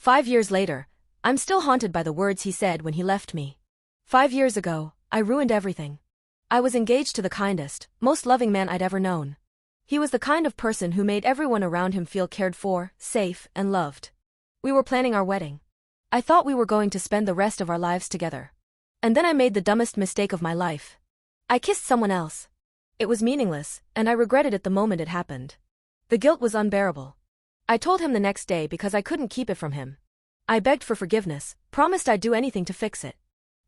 5 years later, I'm still haunted by the words he said when he left me. 5 years ago, I ruined everything. I was engaged to the kindest, most loving man I'd ever known. He was the kind of person who made everyone around him feel cared for, safe, and loved. We were planning our wedding. I thought we were going to spend the rest of our lives together. And then I made the dumbest mistake of my life. I kissed someone else. It was meaningless, and I regretted it the moment it happened. The guilt was unbearable. I told him the next day because I couldn't keep it from him. I begged for forgiveness, promised I'd do anything to fix it.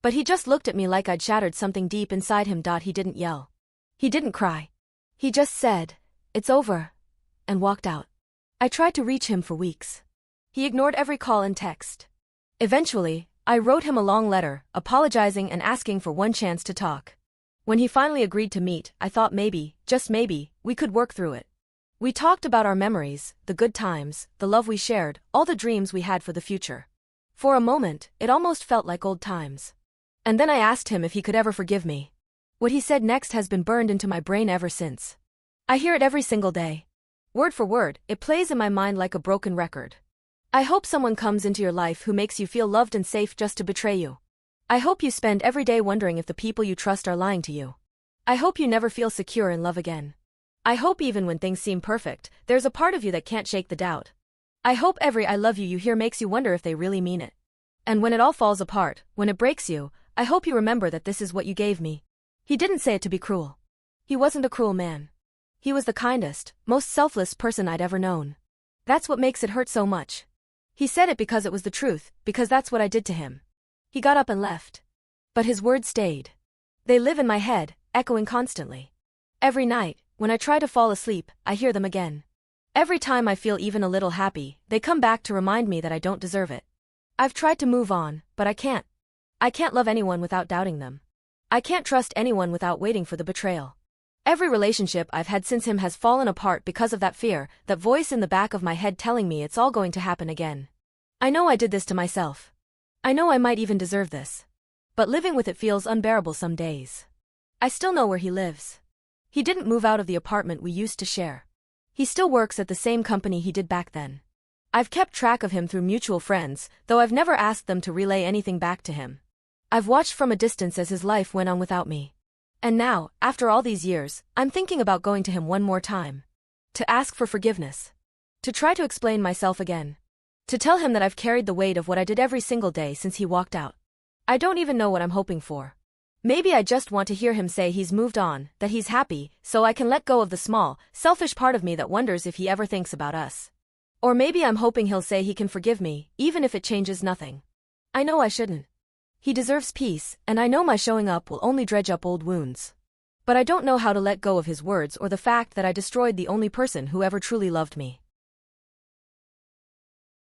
But he just looked at me like I'd shattered something deep inside him. He didn't yell. He didn't cry. He just said, "It's over," and walked out. I tried to reach him for weeks. He ignored every call and text. Eventually, I wrote him a long letter, apologizing and asking for one chance to talk. When he finally agreed to meet, I thought maybe, just maybe, we could work through it. We talked about our memories, the good times, the love we shared, all the dreams we had for the future. For a moment, it almost felt like old times. And then I asked him if he could ever forgive me. What he said next has been burned into my brain ever since. I hear it every single day. Word for word, it plays in my mind like a broken record. I hope someone comes into your life who makes you feel loved and safe just to betray you. I hope you spend every day wondering if the people you trust are lying to you. I hope you never feel secure in love again. I hope even when things seem perfect, there's a part of you that can't shake the doubt. I hope every "I love you" you hear makes you wonder if they really mean it. And when it all falls apart, when it breaks you, I hope you remember that this is what you gave me. He didn't say it to be cruel. He wasn't a cruel man. He was the kindest, most selfless person I'd ever known. That's what makes it hurt so much. He said it because it was the truth, because that's what I did to him. He got up and left. But his words stayed. They live in my head, echoing constantly. Every night, when I try to fall asleep, I hear them again. Every time I feel even a little happy, they come back to remind me that I don't deserve it. I've tried to move on, but I can't. I can't love anyone without doubting them. I can't trust anyone without waiting for the betrayal. Every relationship I've had since him has fallen apart because of that fear, that voice in the back of my head telling me it's all going to happen again. I know I did this to myself. I know I might even deserve this. But living with it feels unbearable some days. I still know where he lives. He didn't move out of the apartment we used to share. He still works at the same company he did back then. I've kept track of him through mutual friends, though I've never asked them to relay anything back to him. I've watched from a distance as his life went on without me. And now, after all these years, I'm thinking about going to him one more time. To ask for forgiveness. To try to explain myself again. To tell him that I've carried the weight of what I did every single day since he walked out. I don't even know what I'm hoping for. Maybe I just want to hear him say he's moved on, that he's happy, so I can let go of the small, selfish part of me that wonders if he ever thinks about us. Or maybe I'm hoping he'll say he can forgive me, even if it changes nothing. I know I shouldn't. He deserves peace, and I know my showing up will only dredge up old wounds. But I don't know how to let go of his words or the fact that I destroyed the only person who ever truly loved me.